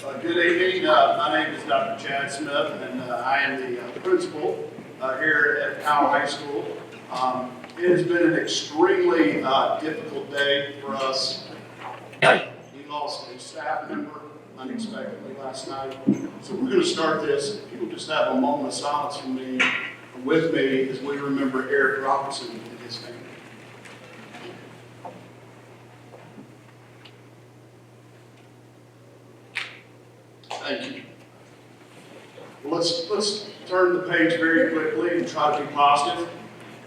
Good evening. My name is Dr. Chad Smith, and I am the principal here at Powell High School. It has been an extremely difficult day for us. We lost a staff member unexpectedly last night, so we're going to start this. If you will just have a moment of silence with me as we remember Eric Robertson and his family. Thank you. Well, let's turn the page very quickly and try to be positive.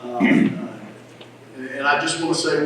And I just want to say,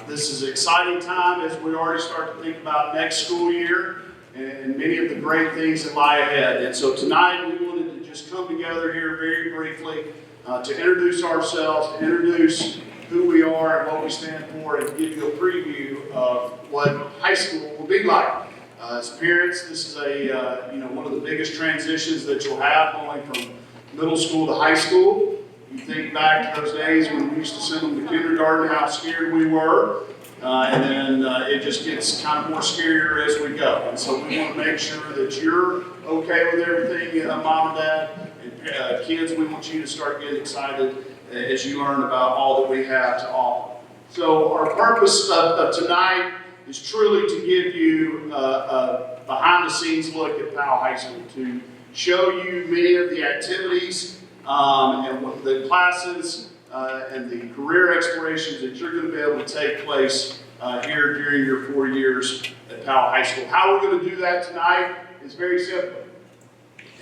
this is an exciting time as we already start to think about next school year and many of the great things that lie ahead. And so tonight we wanted to just come together here very briefly to introduce ourselves, to introduce who we are and what we stand for, and give you a preview of what high school will be like. As parents, this is one of the biggest transitions that you'll have going from middle school to high school. You think back to those days when we used to send them to kindergarten, how scared we were, and then it just gets kind of more scarier as we go. And so we want to make sure that you're okay with everything, mom and dad, and kids. We want you to start getting excited as you learn about all that we have to offer. So our purpose of tonight is truly to give you a behind-the-scenes look at Powell High School, to show you many of the activities and what the classes and the career explorations that you're going to be able to take place here during your 4 years at Powell High School. How we're going to do that tonight is very simple.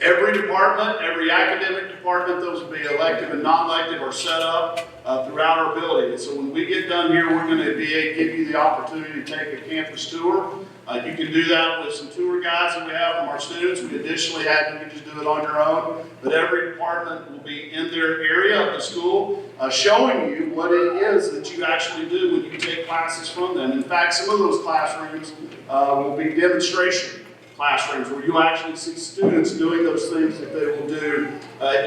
Every department, every academic department, those will be elective and non-elective, are set up throughout our building. And so when we get done here, we're going to give you the opportunity to take a campus tour. You can do that with some tour guides that we have from our students. We additionally you can just do it on your own. But every department will be in their area of the school showing you what it is that you actually do when you take classes from them. In fact, some of those classrooms will be demonstration classrooms where you'll actually see students doing those things that they will do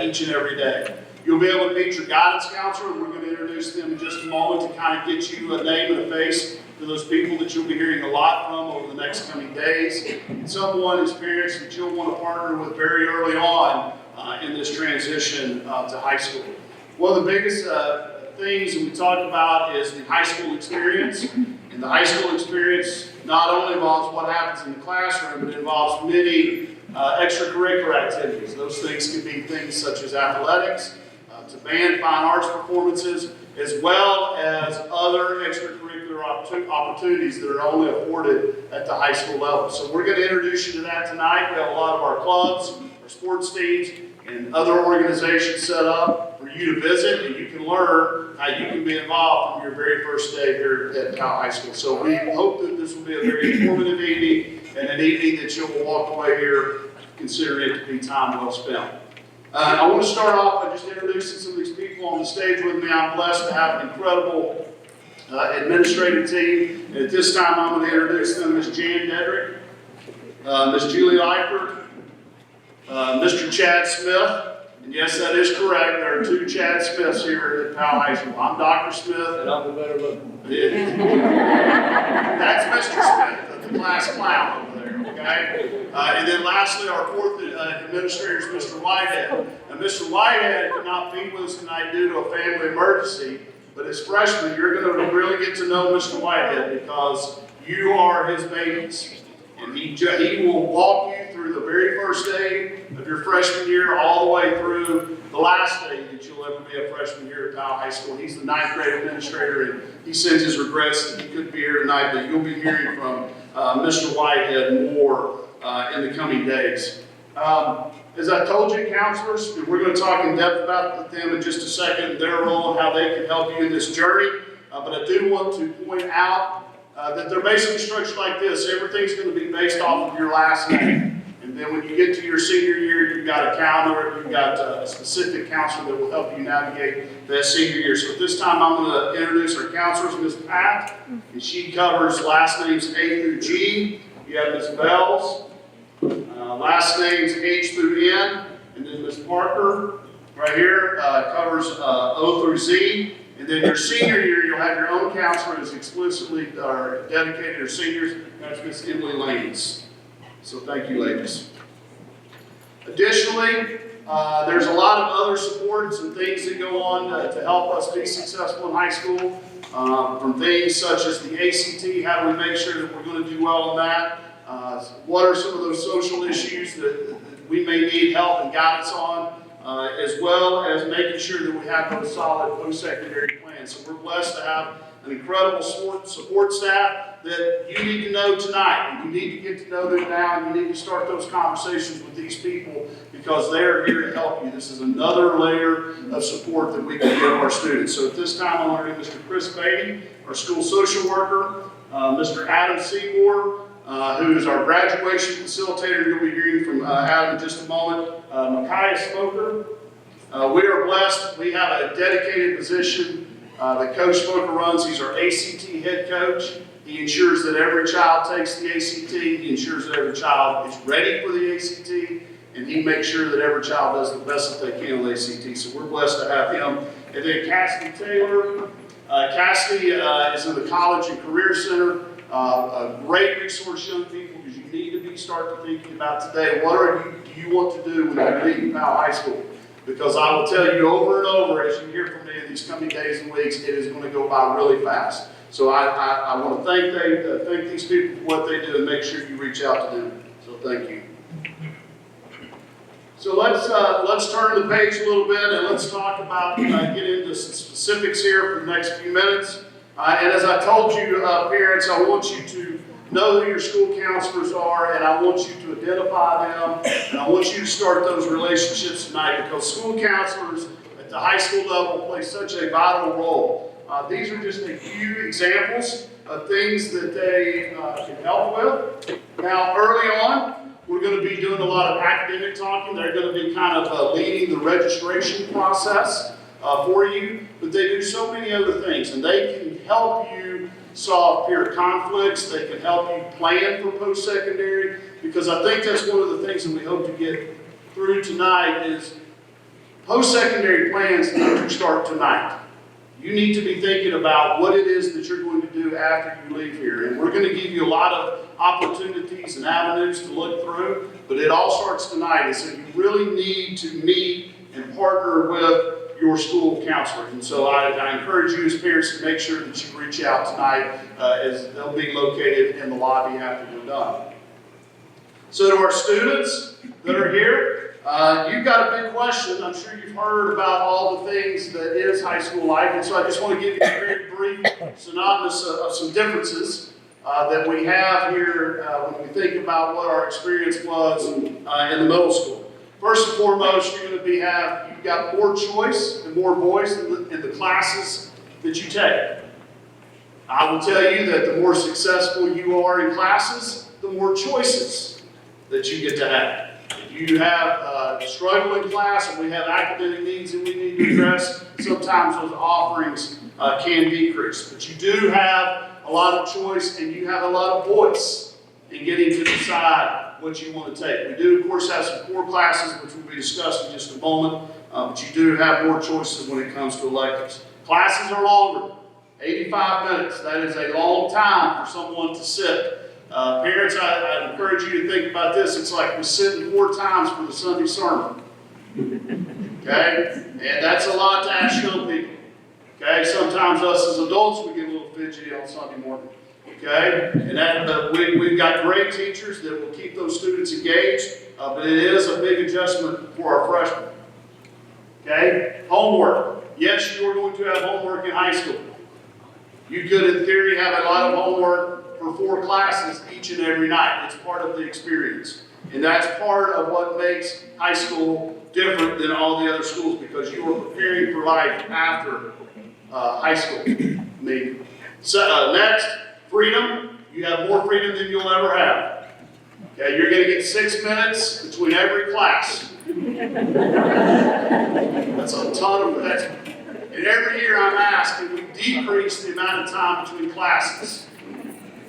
each and every day. You'll be able to meet your guidance counselor. We're going to introduce them in just a moment to kind of get you a name and a face to those people that you'll be hearing a lot from over the next coming days. And someone as parents that you'll want to partner with very early on in this transition to high school. One of the biggest things that we talk about is the high school experience. And the high school experience not only involves what happens in the classroom, but it involves many extracurricular activities. Those things can be things such as athletics, to band, fine arts performances, as well as other extracurricular opportunities that are only afforded at the high school level. So we're going to introduce you to that tonight. We have a lot of our clubs, our sports teams, and other organizations set up for you to visit, and you can learn how you can be involved from your very first day here at Powell High School. So we hope that this will be a very informative evening, and an evening that you'll walk away here considering it to be time well spent. I want to start off by just introducing some of these people on the stage with me. I'm blessed to have an incredible administrative team. And at this time, I'm going to introduce them: Ms. Jan Dedrick, Ms. Julie Eifert, Mr. Chad Smith. And yes, that is correct. There are two Chad Smiths here at Powell High School. I'm Dr. Smith. And I'm the better looking. That's Mr. Smith, the class clown over there, okay? And then lastly, our fourth administrator is Mr. Whitehead. And Mr. Whitehead could not be with us tonight due to a family emergency, but as freshmen, you're going to really get to know Mr. Whitehead because you are his babies. And he will walk you through the very first day of your freshman year all the way through the last day that you'll ever be a freshman here at Powell High School. He's the 9th grade administrator, and he sends his regrets that he couldn't be here tonight, but you'll be hearing from Mr. Whitehead more in the coming days. As I told you, counselors, we're going to talk in depth about them in just a second, their role and how they can help you in this journey. But I do want to point out that they're basically structured like this. Everything's going to be based off of your last name. And then when you get to your senior year, you've got a calendar, you've got a specific counselor that will help you navigate that senior year. So at this time, I'm going to introduce our counselors, Ms. Pat, and she covers last names A through G. You have Ms. Bells, last names H through N, and then Ms. Parker, right here, covers O through Z. And then your senior year, you'll have your own counselor that's explicitly dedicated to seniors. That's Ms. Emily Lanes. So thank you, ladies. Additionally, there's a lot of other supports and things that go on to help us be successful in high school. From things such as the ACT, how do we make sure that we're going to do well in that? What are some of those social issues that we may need help and guidance on? As well as making sure that we have those solid post-secondary plans. So we're blessed to have an incredible support staff that you need to know tonight, and you need to get to know them now, and you need to start those conversations with these people because they're here to help you. This is another layer of support that we can give our students. So at this time, I'm learning Mr. Chris Beatty, our school social worker, Mr. Adam Seymour, who is our graduation facilitator. You'll be hearing from Adam in just a moment. Micaiah Smoker. We are blessed. We have a dedicated position that Coach Smoker runs. He's our ACT head coach. He ensures that every child takes the ACT. He ensures that every child is ready for the ACT. And he makes sure that every child does the best that they can on the ACT. So we're blessed to have him. And then Cassidy Taylor. Cassidy is in the College and Career Center. A great resource, young people, because you need to start thinking about today. What do you want to do when you're leaving Powell High School? Because I will tell you over and over, as you hear from me in these coming days and weeks, it is going to go by really fast. So I want to thank these people for what they do and make sure you reach out to them. So thank you. So let's turn the page a little bit and let's talk about, get into some specifics here for the next few minutes. And as I told you, parents, I want you to know who your school counselors are, and I want you to identify them, and I want you to start those relationships tonight because school counselors at the high school level play such a vital role. These are just a few examples of things that they can help with. Now, early on, we're going to be doing a lot of academic talking. They're going to be kind of leading the registration process for you, but they do so many other things, and they can help you solve peer conflicts. They can help you plan for post-secondary, because I think that's one of the things that we hope to get through tonight is post-secondary plans need to start tonight. You need to be thinking about what it is that you're going to do after you leave here, and we're going to give you a lot of opportunities and avenues to look through, but it all starts tonight. And so you really need to meet and partner with your school counselors. And so I encourage you as parents to make sure that you reach out tonight as they'll be located in the lobby after we're done. So to our students that are here, you've got a big question. I'm sure you've heard about all the things that is high school life. And so I just want to give you a very brief synopsis of some differences that we have here when we think about what our experience was in the middle school. First and foremost, you're going to you've got more choice and more voice in the classes that you take. I will tell you that the more successful you are in classes, the more choices that you get to have. If you have a struggle in class and we have academic needs that we need to address, sometimes those offerings can decrease. But you do have a lot of choice and you have a lot of voice in getting to decide what you want to take. We do, of course, have some core classes, which will be discussed in just a moment, but you do have more choices when it comes to electives. Classes are longer, 85 minutes. That is a long time for someone to sit. Parents, I encourage you to think about this. It's like we're sitting 4 times for the Sunday sermon. Okay? And that's a lot to ask young people. Okay? Sometimes us as adults, we get a little fidgety on Sunday morning. Okay, and we've got great teachers that will keep those students engaged, but it is a big adjustment for our freshmen. Okay, homework. Yes, you are going to have homework in high school. You could, in theory, have a lot of homework for 4 classes each and every night. It's part of the experience, and that's part of what makes high school different than all the other schools because you are preparing for life after high school. So next. Freedom, you have more freedom than you'll ever have. Okay, you're going to get 6 minutes between every class. That's a ton of that. And every year I'm asked, can we decrease the amount of time between classes?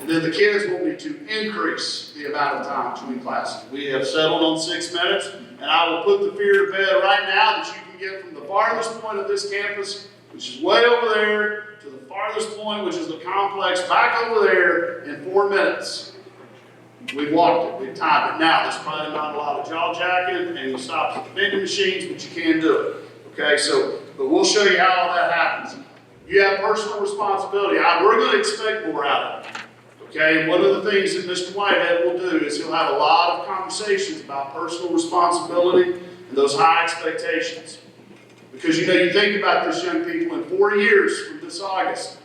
And then the kids want me to increase the amount of time between classes. We have settled on 6 minutes, and I will put the fear to bed right now that you can get from the farthest point of this campus, which is way over there, to the farthest point, which is the complex, back over there in 4 minutes. We walked it, we timed it. Now, there's probably not a lot of jaw jacking and you stop at the vending machines, but you can do it. Okay, so, but we'll show you how all that happens. You have personal responsibility. We're going to expect more out of it. Okay, and one of the things that Mr. Whitehead will do is he'll have a lot of conversations about personal responsibility and those high expectations. Because you think about this, young people, in 4 years from this August,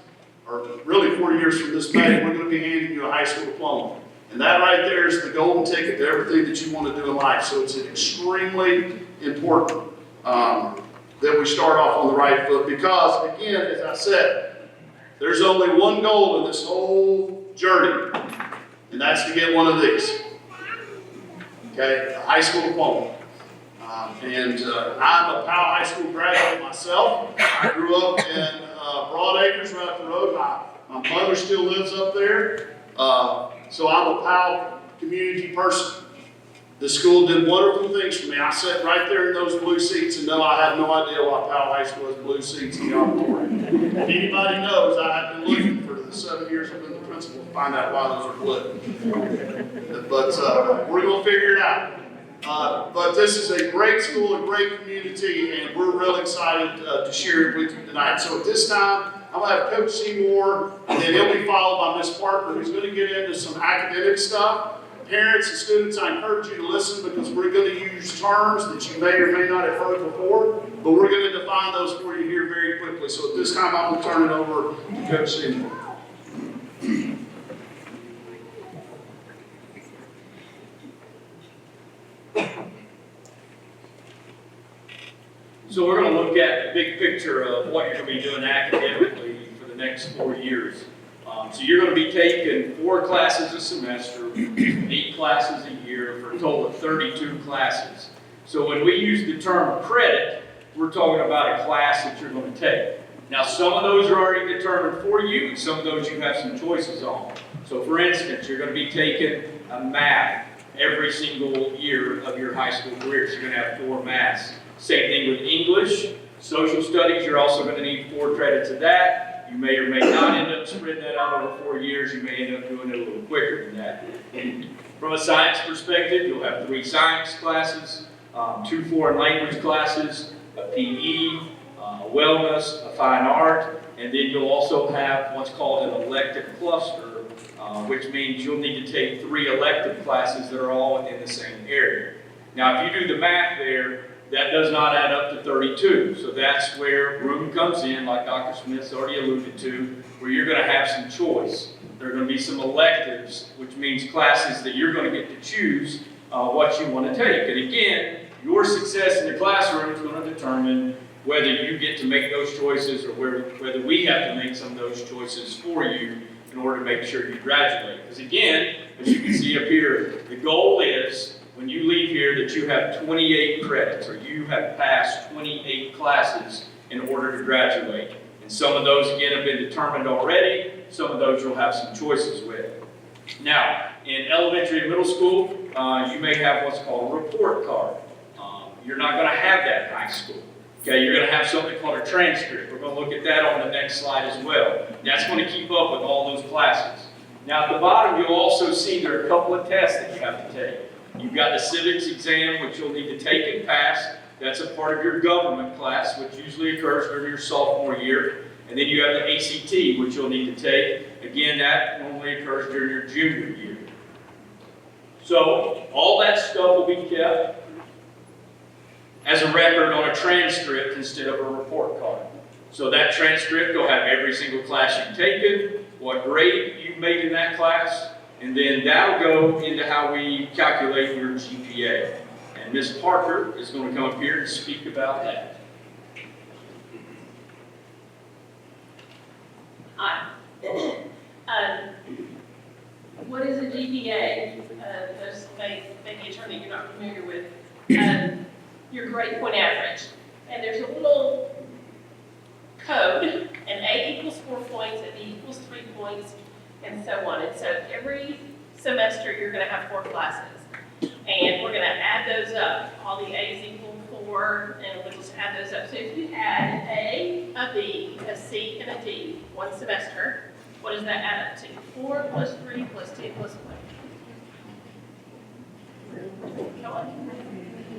or really 4 years from this May, we're going to be handing you a high school diploma. And that right there is the golden ticket to everything that you want to do in life. So it's extremely important that we start off on the right foot. Because, again, as I said, there's only one goal in this whole journey, and that's to get one of these. Okay, a high school diploma. I'm a Powell High School graduate myself. I grew up in Broad Acres, right up the road. My mother still lives up there. So I'm a Powell community person. The school did wonderful things for me. I sat right there in those blue seats, and no, I had no idea why Powell High School has blue seats in the auditorium. If anybody knows, I have been looking for the 7 years I've been the principal to find out why those are blue. But we're going to figure it out. But this is a great school, a great community, and we're real excited to share it with you tonight. So at this time, I'm going to have Coach Seymour, and then he'll be followed by Ms. Parker, who's going to get into some academic stuff. Parents and students, I encourage you to listen because we're going to use terms that you may or may not have heard before, but we're going to define those for you here very quickly. So at this time, I'm going to turn it over to Coach Seymour. So we're going to look at the big picture of what you're going to be doing academically for the next 4 years. So you're going to be taking 4 classes a semester, 8 classes a year, for a total of 32 classes. So when we use the term credit, we're talking about a class that you're going to take. Now some of those are already determined for you, and some of those you have some choices on. So for instance, you're going to be taking a math every single year of your high school career. So you're going to have 4 maths. Same thing with English, social studies, you're also going to need 4 credits of that. You may or may not end up spreading that out over 4 years. You may end up doing it a little quicker than that. From a science perspective, you'll have 3 science classes, 2 foreign language classes, a PE, a wellness, a fine art, and then you'll also have what's called an elective cluster, which means you'll need to take 3 elective classes that are all in the same area. Now, if you do the math there, that does not add up to 32. So that's where room comes in, like Dr. Smith's already alluded to, where you're going to have some choice. There are going to be some electives, which means classes that you're going to get to choose what you want to take. And again, your success in the classroom is going to determine whether you get to make those choices or whether we have to make some of those choices for you in order to make sure you graduate. Because again, as you can see up here, the goal is when you leave here that you have 28 credits, or you have passed 28 classes in order to graduate. And some of those, again, have been determined already. Some of those you'll have some choices with. Now, in elementary and middle school, you may have what's called a report card. You're not going to have that in high school. Okay, you're going to have something called a transcript. We're going to look at that on the next slide as well. That's going to keep up with all those classes. Now, at the bottom, you'll also see there are a couple of tests that you have to take. You've got the civics exam, which you'll need to take and pass. That's a part of your government class, which usually occurs during your sophomore year. And then you have the ACT, which you'll need to take. Again, that normally occurs during your junior year. So all that stuff will be kept as a record on a transcript instead of a report card. So that transcript will have every single class you've taken, what grade you've made in that class, and then that'll go into how we calculate your GPA. And Ms. Parker is going to come up here and speak about that. Hi. What is a GPA? Those may be a term that you're not familiar with. Your grade point average. And there's a little code, and A equals 4 points, and B equals 3 points, and so on. And so every semester you're going to have 4 classes. And we're going to add those up. All the A's equal 4, and we'll just add those up. So if you had an A, a B, a C, and a D one semester, what does that add up to? 4 plus 3 plus 2 plus 1. Come on.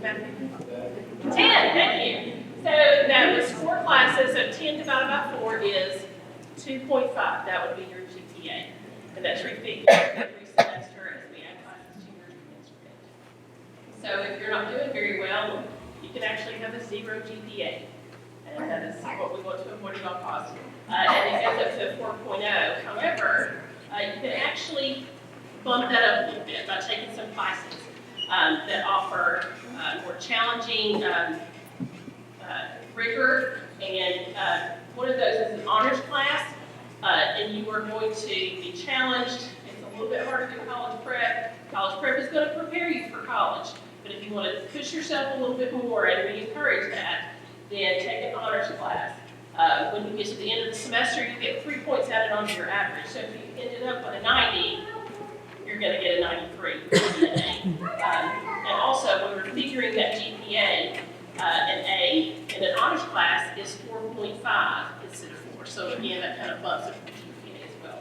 10, thank you. So that was 4 classes, so 10 divided by 4 is 2.5. That would be your GPA. And that's repeated every semester as we add classes to your transcript. So if you're not doing very well, you can actually have a 0 GPA. And that is what we want to avoid at all costs. And it goes up to a 4.0. However, you can actually bump that up a little bit by taking some classes that offer more challenging rigor. And one of those is an honors class. And you are going to be challenged. It's a little bit harder than college prep. College prep is going to prepare you for college. But if you want to push yourself a little bit more, and we encourage that, then take an honors class. When you get to the end of the semester, you get 3 points added onto your average. So if you ended up with a 90, you're going to get a 93. And also, when we're figuring that GPA, an A in an honors class is 4.5 instead of 4. So again, that kind of bumps up the GPA as well.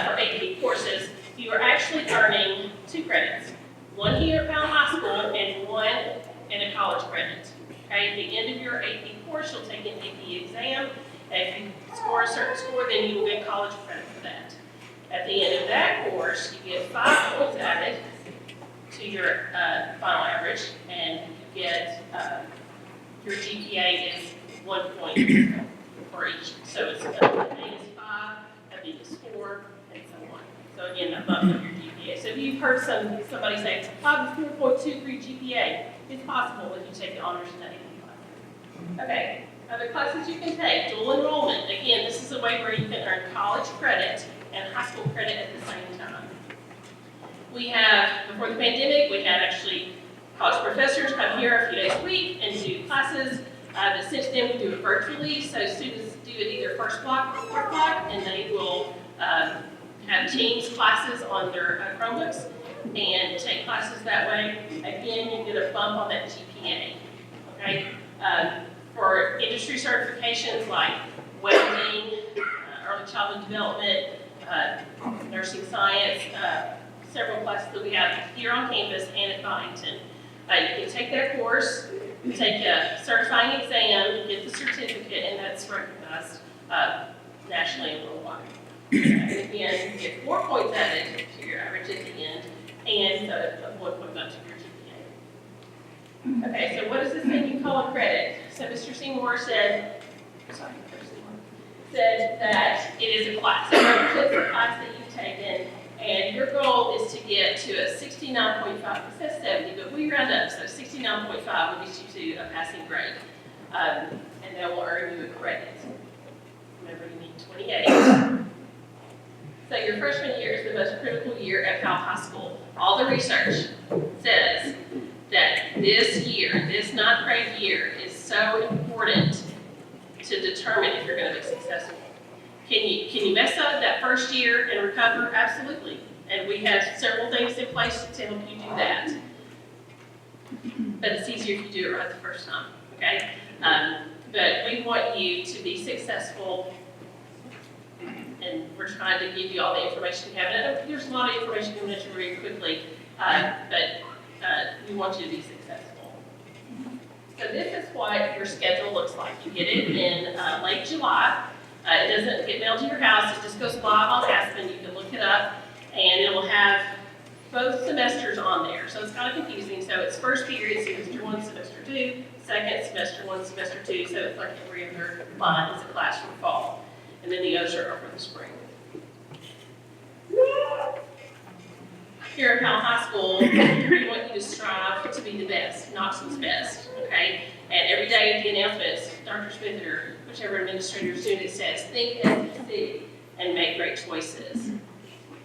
For AP courses, you are actually earning 2 credits. 1 here at Powell High School and 1 in a college credit. Okay, at the end of your AP course, you'll take an AP exam. And if you score a certain score, then you will get college credit for that. At the end of that course, you get 5 points added to your final average, and you get your GPA is 1 point for each. So it's A is 5, a B is 4, and so on. So again, that bumps up your GPA. So if you've heard somebody say, I have a 4.23 GPA, it's possible if you take the honors in that AP class. Okay, other classes you can take, dual enrollment. Again, this is a way where you can earn college credit and high school credit at the same time. We have, before the pandemic, we had actually college professors come here a few days a week and do classes. But since then, we do it virtually, so students do it either first block or fourth block, and they will have Teams classes on their Chromebooks and take classes that way. Again, you get a bump on that GPA, okay? For industry certifications like welding, early childhood development, nursing science, several classes that we have here on campus and at Byington. You can take that course, take a certifying exam, get the certificate, and that's recognized nationally and worldwide. And again, you get 4 points added to your average at the end, and 1 point up to your GPA. Okay, so what does this mean you call a credit? So Mr. Seymour said, that it is a class. It represents a class that you've taken, and your goal is to get to a 69.5. It says 70, but we round up, so 69.5 will get you to a passing grade. And that will earn you a credit. Remember, you need 28. So your freshman year is the most critical year at Powell High School. All the research says that this year, this 9th grade year, is so important to determine if you're going to be successful. Can you mess up that first year and recover? Absolutely. And we have several things in place to help you do that. But it's easier if you do it right the first time, okay? But we want you to be successful, and we're trying to give you all the information we have. And there's a lot of information coming at you very quickly, but we want you to be successful. So this is what your schedule looks like. You get it in late July. It doesn't get mailed to your house. It just goes live on Aspen. You can look it up, and it will have both semesters on there. So it's kind of confusing. So it's first period, semester 1, semester 2, second, semester 1, semester 2. So it's like every other line is a class for fall. And then the others are for the spring. Here at Powell High School, we want you to strive to be the best, not who's best, okay? And every day at the announcements, Dr. Smith or whichever administrator is doing it says, think SEC and make great choices.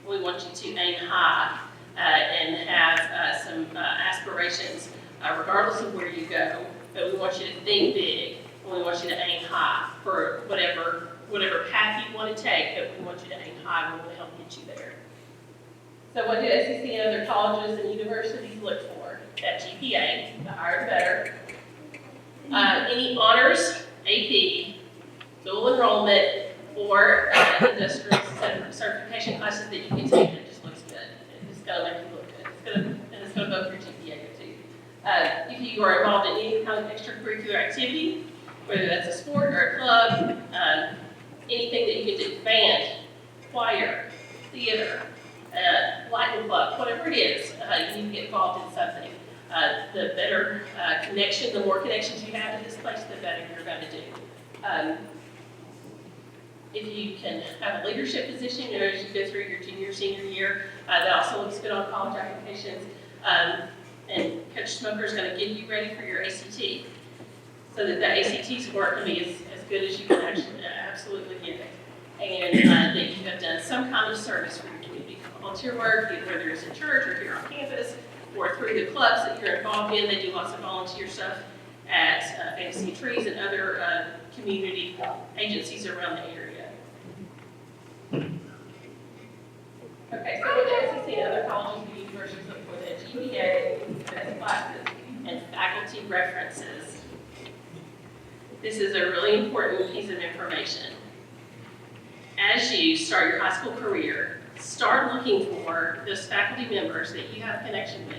We want you to aim high and have some aspirations, regardless of where you go. But we want you to think big, and we want you to aim high for whatever path you want to take, but we want you to aim high, and we want to help get you there. So what do SEC and other colleges and universities look for? That GPA, the higher the better. Any honors, AP, dual enrollment, or industrial certification classes that you can take that just looks good. It's going to make you look good. It's going to bump your GPA. you are involved in any kind of extracurricular activity, whether that's a sport or a club, anything that you can do, band, choir, theater, Latin club, whatever it is, you need to get involved in something. The better connection, the more connections you have to this place, the better you're going to do. If you can have a leadership position, as you go through your junior, senior year, that also looks good on college applications. And Coach Smoker is going to get you ready for your ACT, so that the ACT score can be as good as you can actually absolutely get it. And that you have done some kind of service for your community. Volunteer work, whether it's in church or here on campus, or through the clubs that you're involved in. They do lots of volunteer stuff at Fantasy Trees and other community agencies around the area. Okay, so with the SEC and other colleges and universities look for the GPA, best classes, and faculty references. This is a really important piece of information. As you start your high school career, start looking for those faculty members that you have a connection with.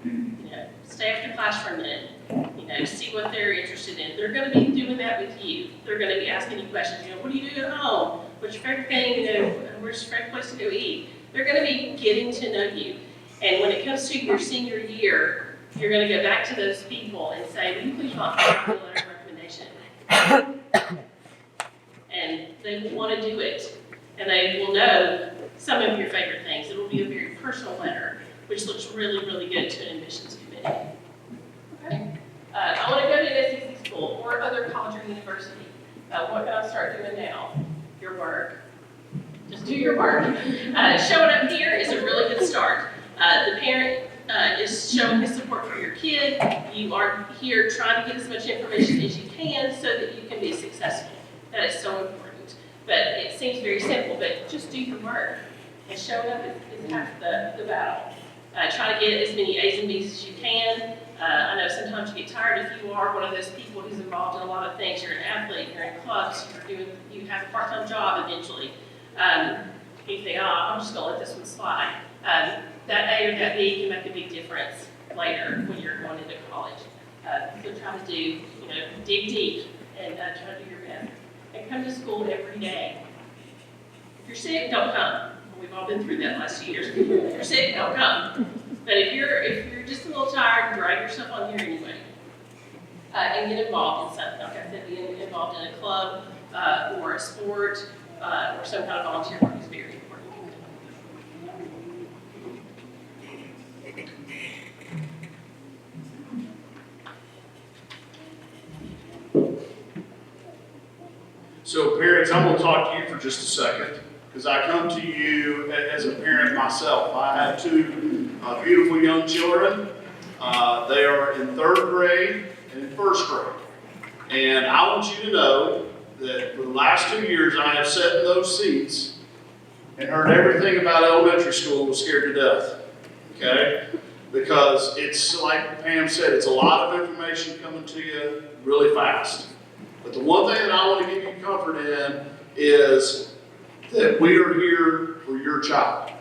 You know, stay after class for a minute, see what they're interested in. They're going to be doing that with you. They're going to be asking you questions. What do you do at home? What's your favorite thing? Where's your favorite place to go eat? They're going to be getting to know you. And when it comes to your senior year, you're going to go back to those people and say, will you please write a letter of recommendation? And they will want to do it. And they will know some of your favorite things. It will be a very personal letter, which looks really, really good to an admissions committee. Okay. I want to go to an SEC school or other college or university. What can I start doing now? Your work. Just do your work. Showing up here is a really good start. The parent is showing his support for your kid. You are here trying to get as much information as you can so that you can be successful. That is so important. But it seems very simple, but just do your work. And showing up is half the battle. Try to get as many A's and B's as you can. I know sometimes you get tired if you are one of those people who's involved in a lot of things. You're an athlete, you're in clubs, you have a part-time job eventually. You think, I'm just gonna let this one slide. That A or that B can make a big difference later when you're going into college. So try to do, dig deep and try to do your best. And come to school every day. If you're sick, don't come. We've all been through that last 2 years. If you're sick, don't come. But if you're just a little tired, drag yourself on here anyway. And get involved in something. Like I said, being involved in a club or a sport or some kind of volunteer work is very important. So parents, I'm going to talk to you for just a second, because I come to you as a parent myself. I have two beautiful young children. They are in 3rd grade and in 1st grade. And I want you to know that for the last 2 years, I have sat in those seats and heard everything about elementary school and was scared to death. Okay? Because it's like Pam said, it's a lot of information coming to you really fast. But the one thing that I want to give you comfort in is that we are here for your child.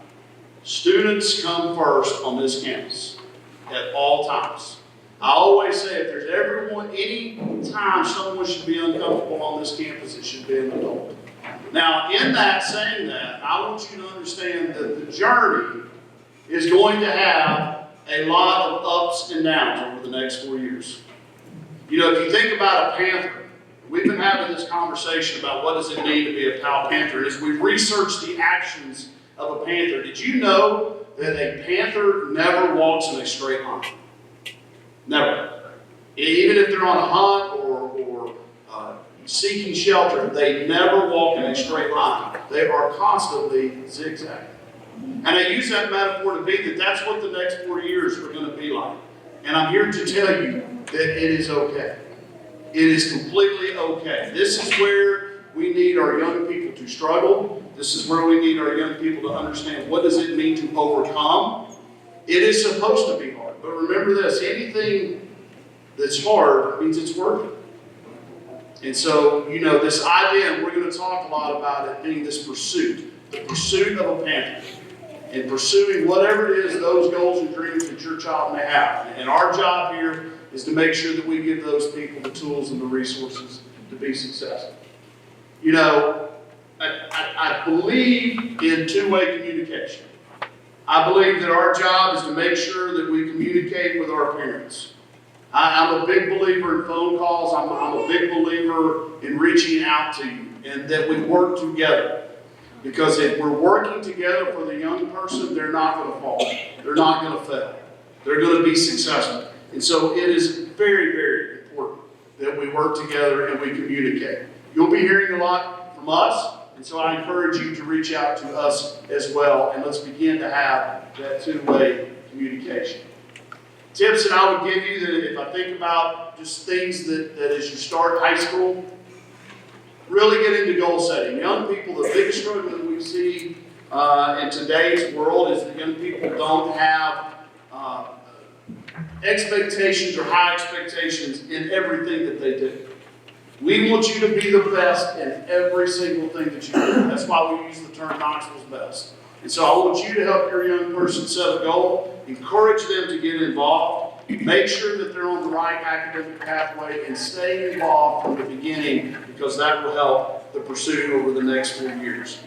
Students come first on this campus at all times. I always say if there's any time someone should be uncomfortable on this campus, it should be an adult. Now, in that, saying that, I want you to understand that the journey is going to have a lot of ups and downs over the next 4 years. If you think about a panther, we've been having this conversation about what does it mean to be a Powell panther. As we researched the actions of a panther, did you know that a panther never walks in a straight line? Never. Even if they're on a hunt or seeking shelter, they never walk in a straight line. They are constantly zigzagging. And I use that metaphor to be that that's what the next 4 years are going to be like. And I'm here to tell you that it is okay. It is completely okay. This is where we need our young people to struggle. This is where we need our young people to understand what does it mean to overcome. It is supposed to be hard. But remember this, anything that's hard means it's worth it. And so, this idea, and we're going to talk a lot about it, being this pursuit, the pursuit of a panther, and pursuing whatever it is, those goals and dreams that you're your child may have. And our job here is to make sure that we give those people the tools and the resources to be successful. You know, I believe in two-way communication. I believe that our job is to make sure that we communicate with our parents. I'm a big believer in phone calls. I'm a big believer in reaching out to you and that we work together. Because if we're working together for the young person, they're not going to fall. They're not going to fail. They're going to be successful. And so it is very, very important that we work together and we communicate. You'll be hearing a lot from us, and so I encourage you to reach out to us as well, and let's begin to have that two-way communication. Tips that I would give you that if I think about just things that as you start high school, really get into goal setting. Young people, the biggest struggle that we see in today's world is that young people don't have expectations or high expectations in everything that they do. We want you to be the best in every single thing that you do. That's why we use the term Knoxville's best. And so I want you to help your young person set a goal, encourage them to get involved, make sure that they're on the right academic pathway, and stay involved from the beginning because that will help the pursuit over the next 4 years.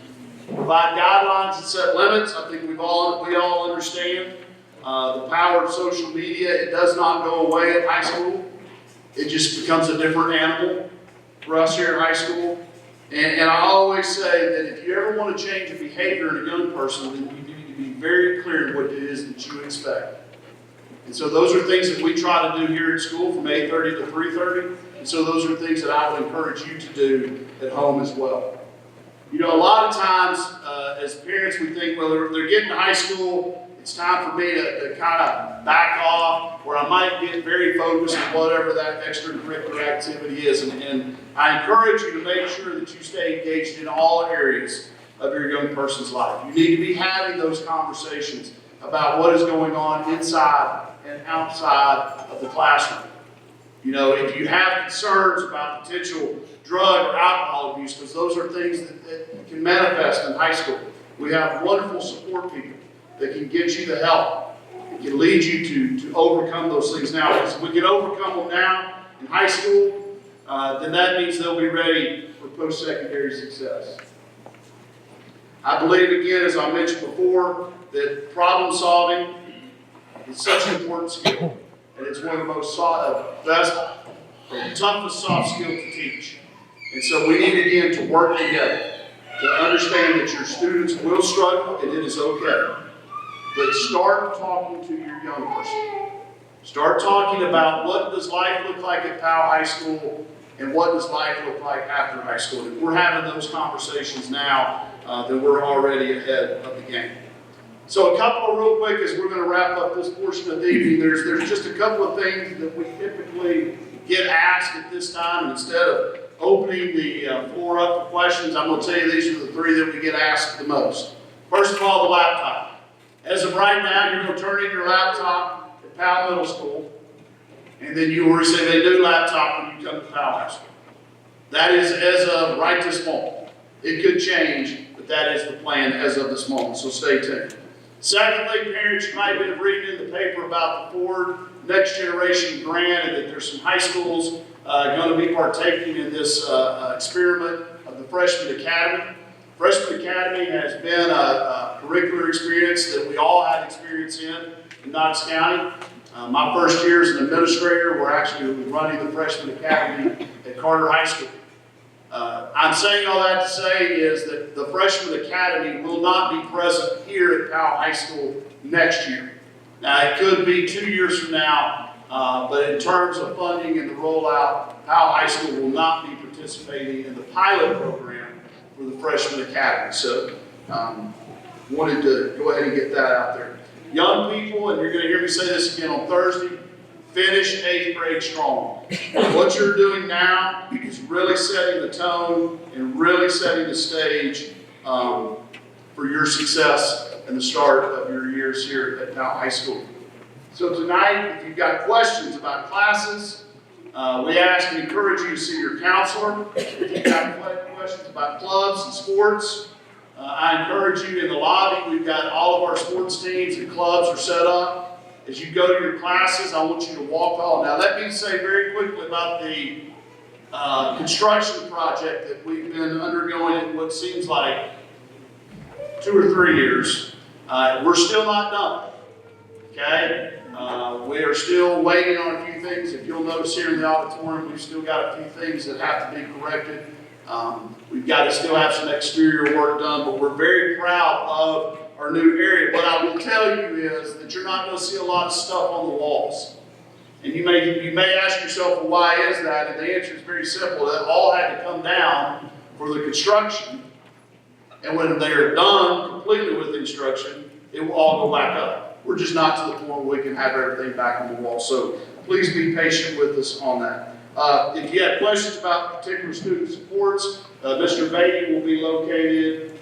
Provide guidelines and set limits. I think we all understand the power of social media. It does not go away at high school. It just becomes a different animal for us here at high school. And I always say that if you ever want to change a behavior in a young person, then you need to be very clear in what it is that you expect. And so those are things that we try to do here at school from 8:30 to 3:30. And so those are things that I would encourage you to do at home as well. You know, a lot of times as parents we think, well, they're getting to high school, it's time for me to kind of back off, or I might get very focused on whatever that extracurricular activity is. And I encourage you to make sure that you stay engaged in all areas of your young person's life. You need to be having those conversations about what is going on inside and outside of the classroom. You know, if you have concerns about potential drug or alcohol abuse, because those are things that can manifest in high school, we have wonderful support people that can get you the help. It can lead you to overcome those things now. Because if we can overcome them now in high school, then that means they'll be ready for post-secondary success. I believe, again, as I mentioned before, that problem solving is such an important skill. And it's one of the most best, or toughest soft skills to teach. And so we need, again, to work together to understand that your students will struggle and it is okay. But start talking to your young person. Start talking about what does life look like at Powell High School and what does life look like after high school. If we're having those conversations now, then we're already ahead of the game. So a couple of real quick as we're going to wrap up this portion of the evening, there's just a couple of things that we typically get asked at this time. And instead of opening the floor up for questions, I'm going to tell you these are the three that we get asked the most. First of all, the laptop. As of right now, you're going to turn in your laptop at Powell Middle School, and then you will receive a new laptop when you come to Powell High School. That is as of right this moment. It could change, but that is the plan as of this moment, so stay tuned. Secondly, parents, you might have been reading in the paper about the Ford Next Generation Grant and that there's some high schools going to be partaking in this experiment of the Freshman Academy. Freshman Academy has been a curricular experience that we all had experience in Knox County. My first year as an administrator, we're actually running the Freshman Academy at Carter High School. I'm saying all that to say is that the Freshman Academy will not be present here at Powell High School next year. Now, it could be 2 years from now, but in terms of funding and the rollout, Powell High School will not be participating in the pilot program for the Freshman Academy. So, wanted to go ahead and get that out there. Young people, and you're going to hear me say this again on Thursday, finish 8th grade strong. What you're doing now is really setting the tone and really setting the stage for your success and the start of your years here at Powell High School. So tonight, if you've got questions about classes, we ask and encourage you to see your counselor. If you've got questions about clubs and sports, I encourage you in the lobby. We've got all of our sports teams and clubs are set up. as you go to your classes, I want you to walk the hall. Now, let me say very quickly about the construction project that we've been undergoing in what seems like 2 or 3 years. We're still not done, okay? We are still waiting on a few things. If you'll notice here in the auditorium, we've still got a few things that have to be corrected. We've got to still have some exterior work done, but we're very proud of our new area. What I will tell you is that you're not going to see a lot of stuff on the walls. And you may ask yourself, well, why is that? And the answer is very simple. That all had to come down for the construction. And when they are done completely with the construction, it will all go back up. We're just not to the point where we can have everything back on the wall. So please be patient with us on that. If you have questions about particular student supports, Mr. Beatty will be located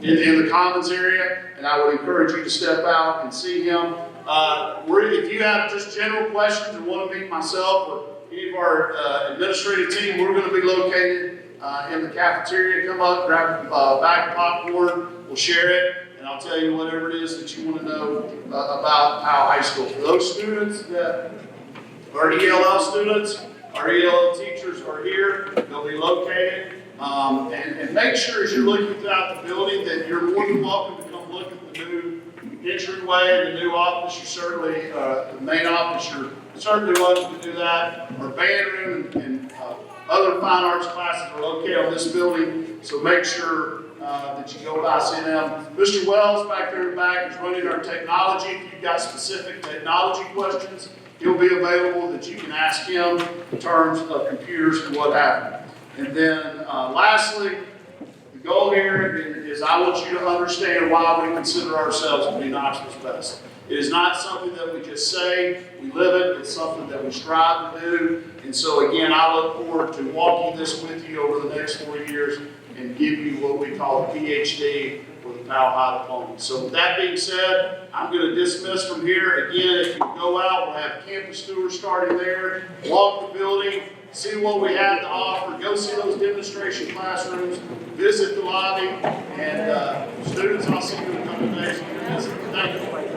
in the commons area, and I would encourage you to step out and see him. If you have just general questions or want to meet myself or any of our administrative team, we're going to be located in the cafeteria. Come up, grab a bag of popcorn, we'll share it, and I'll tell you whatever it is that you want to know about Powell High School. For those students that are ELL students, our ELL teachers are here. They'll be located. And make sure as you're looking throughout the building that you're more than welcome to come look at the new entryway, the new office. You're certainly, the main office, you're certainly welcome to do that. Our band room and other fine arts classes are located on this building, so make sure that you go by see them. Mr. Wells back there in the back is running our technology. If you've got specific technology questions, he'll be available that you can ask him in terms of computers and what have you. And then lastly, the goal here is I want you to understand why we consider ourselves to be Knoxville's best. It is not something that we just say, we live it, it's something that we strive to do. And so again, I look forward to walking this with you over the next 4 years and give you what we call a PhD for the Powell High Diploma. So with that being said, I'm going to dismiss from here. Again, if you go out, we'll have campus tours starting there, walk the building, see what we have to offer, go see those demonstration classrooms, visit the lobby, and students, I'll see you in a couple of days. Thank you.